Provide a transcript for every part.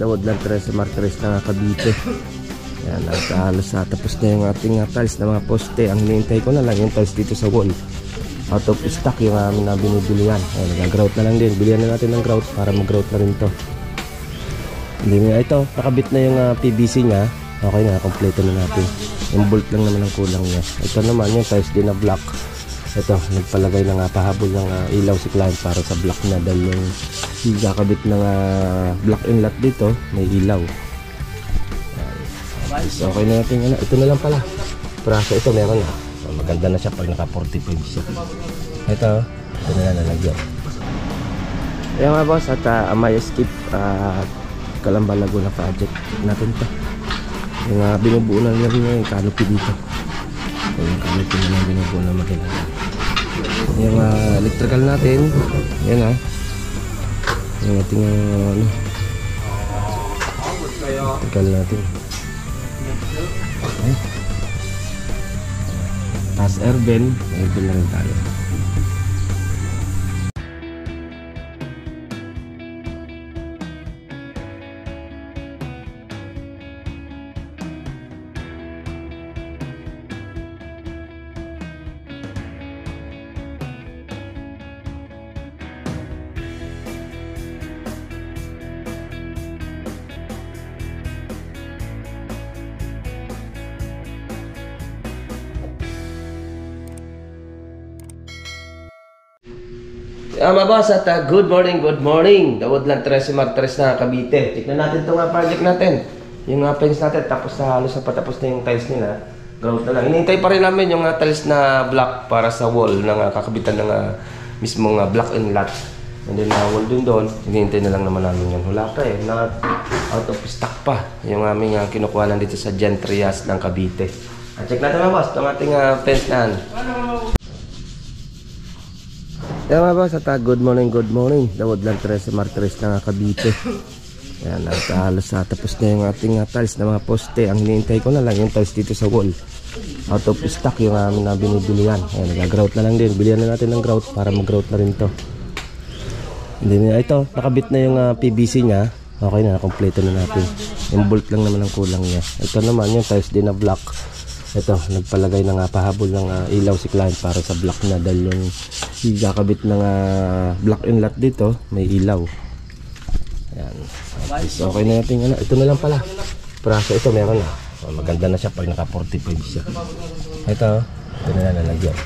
Woodland 13 Martires na Cavite. Yan, halos tapos na yung ating tiles na mga poste. Ang hinihintay ko na lang yung tiles dito sa wall. Out of stock yung amin na binibili yan. Nag-grout na lang din. Bilihan na natin ng grout para mag-grout na rin to. Hindi na ito, nakabit na yung PVC nya. Okay na, kompleto na natin. Yung bolt lang naman ang kulang niya. Ito naman yung tiles din na black. Ito, nagpalagay na pahabol ng ilaw si client para sa black na. Dahil yung kakabit ng black inlet dito, may ilaw. So, okay na natin. Ito na lang pala. Praso ito meron na. So, maganda na siya pag naka 45 siya. Ito na lang nalagyan. Ayan mga boss, at Amaya Skip Calamba Laguna project natin to. Yung binubuo na rin yung canopy dito. Yung canopy na lang binubuo na maganda. Yung electrical natin, yan yung ating electrical natin. Okay. Tapos airbend na rin tayo. Mga boss, at good morning. The Woodland 13 Martires na Cavite. Tignan natin itong project natin. Yung fence natin, tapos na halos na patapos na yung tiles nila. Grout na lang. Hinihintay pa rin namin yung tiles na black para sa wall ng kakabitan ng mismong black inlet. And then wall din doon. Hinihintay na lang naman namin yun. Wala pa na out of stock pa. Yung aming kinukuha dito sa Gentrias ng Cavite. Check natin mga boss, itong ating fence na. Yan mga boss, at good morning. The Woodland 13 Martires na Cavite. Yan, halos tapos na yung ating tiles na mga poste. Ang hinihintay ko na lang yung tiles dito sa wall. Out of stock yung amin na binibili yan. Nag-grout na lang din. Bilihan na natin ng grout para mag-grout na rin to. Hindi na ito, nakabit na yung PVC nya. Okay na, kompleto na natin. Yung bolt lang naman ang kulang niya. Ito naman yung tiles din na black. Ito, nagpalagay na pahabol ng ilaw si client para sa black na. Dahil yung kakabit ng black inlet dito, may ilaw. Ayan. So, okay na natin. Ito na lang pala. Praso ito meron na. So, maganda na siya pag naka 45 siya. Ito na lang nalagyan.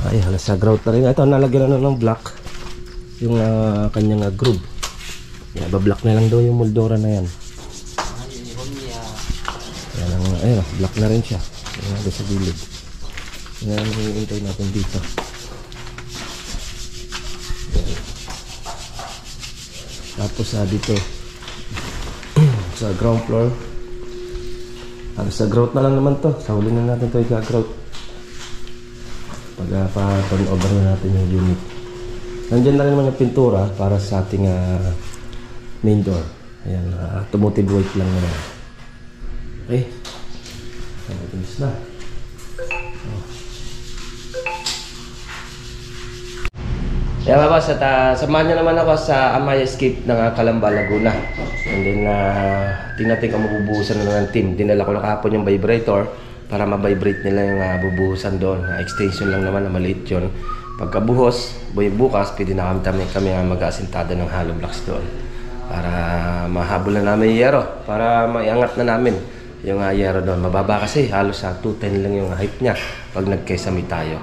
Ay, halos sa grout na rin. Ito, nalagyan na ng black. Yung kanyang groove. Yan, ba-black na lang daw yung moldora na yan. Ayun, black na rin siya. Ayan, sa gilid. Yan ang hihintay natin dito. Ayan. Tapos dito sa ground floor, sa grout na lang naman to. Sa huli na natin to i-grout pag pa-turn over na natin yung unit. Nandiyan na rin naman yung pintura para sa ating main door. Ayan, automotive white lang naman. Okay, matinis na. Yan mga boss, at samahan nyo naman ako sa Amaya Skip ng Calamba Laguna. And then tingnan natin kung mabubuhusan na ng team. Dinala ko na kahapon yung vibrator para ma-vibrate nila yung bubuhusan doon. Extension lang naman na maliit yun. Pagkabuhos, bukas, pwede na kami mag-asintada ng hollow blocks doon. Para mahabol na namin yung yero. Para maiangat na namin yung yero doon. Mababa kasi, halos 210 lang yung height niya pag nagkesami tayo.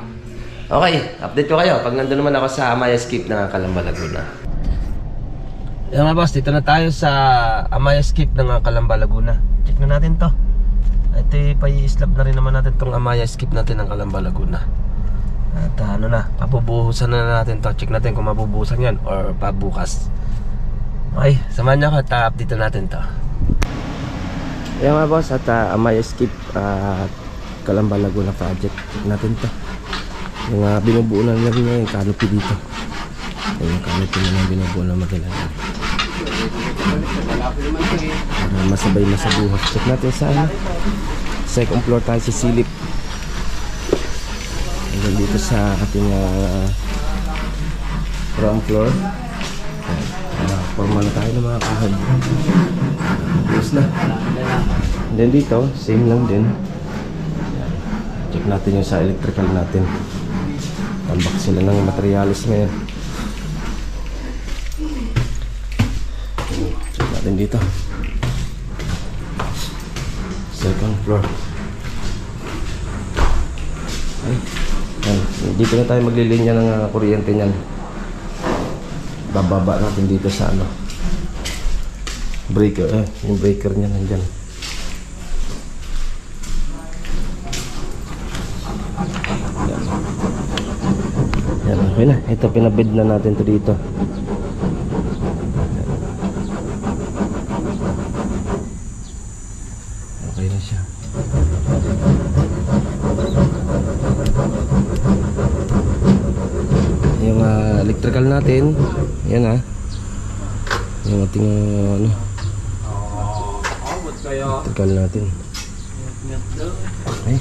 Okay, update ko kayo pag nandun naman ako sa Amaya Skip ng Calamba Laguna. Yan mga boss, dito na tayo sa Amaya Skip ng Calamba Laguna. Check na natin to. Ito pa-i-slab na rin naman natin tong Amaya Skip natin ng Calamba Laguna. At pabubuhusan na natin to. Check natin kung mabubuhusan yan or pabukas. Okay, samahan niyo ako at update natin to. Yan mga boss, at Amaya Skip Calamba Laguna project natin to. Yung binubuo na rin yung canopy dito. Yung canopy na lang binubuo na maganda. Para masabay na sa buhos. Check natin sa second floor tayo sa silip. Hanggang dito sa ating ground floor. Forma na tayo ng mga kahoy. Ayos na. And then dito, same lang din. Check natin yung sa electrical natin. Tambak sila ng materialis ngayon. Check natin dito. Second floor. Ay, yan. Dito na tayo maglilinya ng kuryente niyan. Bababa natin dito sa ano, breaker. Yung breaker niya nandyan. Yan, okay na. Ito, pinabid na natin to dito. Okay na siya. Yung electrical natin, yan yung ating ano, electrical natin. Okay.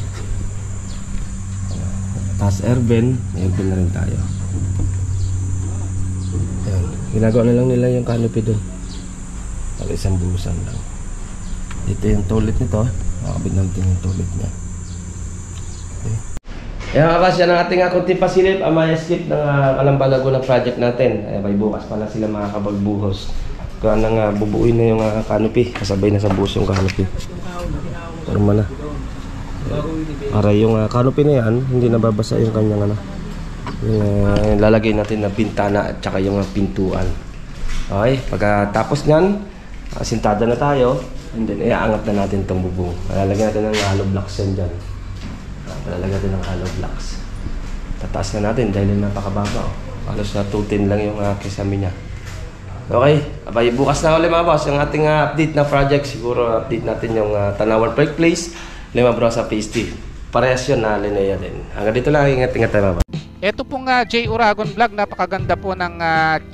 Taas airben na rin tayo. Yan. Ginagawa na lang nila yung canopy dun. Para isang buhusan lang. Ito yung toilet nito. Makakabit natin yung toilet niya. Okay. Yan kakasya ng ating kunti pasilip, Amaya-Skip ng Calamba Laguna project natin. May bukas pala sila makakapagbuhos. Kaya nang bubuuin na yung canopy. Kasabay na sa buhos yung canopy. Forma na. Para yung canopy na yan, hindi nababasa yung kanyang ano. Yung lalagay natin na bintana at saka yung pintuan. Okay, pagkatapos nyan, sintada na tayo. And then iaangat na natin itong bubong. Lalagyan natin ng hollow blocks yan dyan. Lalagyan natin ng hollow blocks. Tataas na natin dahil napakababa. Halos na 210 lang yung kisame niya. Okay, abay bukas na ulit mga boss yung ating update na project. Siguro update natin yung Tanawan Park Place, Lima Brosa Phase 2. Parehas yun na Linea din. Hanggang dito lang, ingat-ingat tayo mga boss. Ito pong J. Uragon Vlog, napakaganda po ng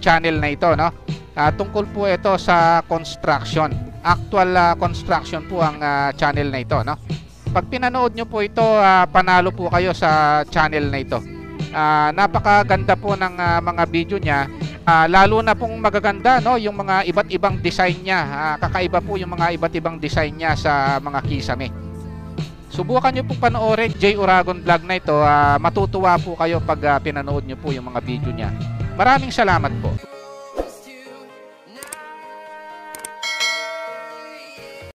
channel na ito, no? Tungkol po ito sa construction. Actual construction po ang channel na ito, no? Pag pinanood nyo po ito, panalo po kayo sa channel na ito. Napakaganda po ng mga video niya. Lalo na pong magaganda, no, yung mga iba't ibang design niya. Kakaiba po yung mga iba't ibang design niya sa mga kisame. Subukan nyo po panoorin J. Uragon Vlog na ito. Matutuwa po kayo pag pinanood nyo po yung mga video niya. Maraming salamat po.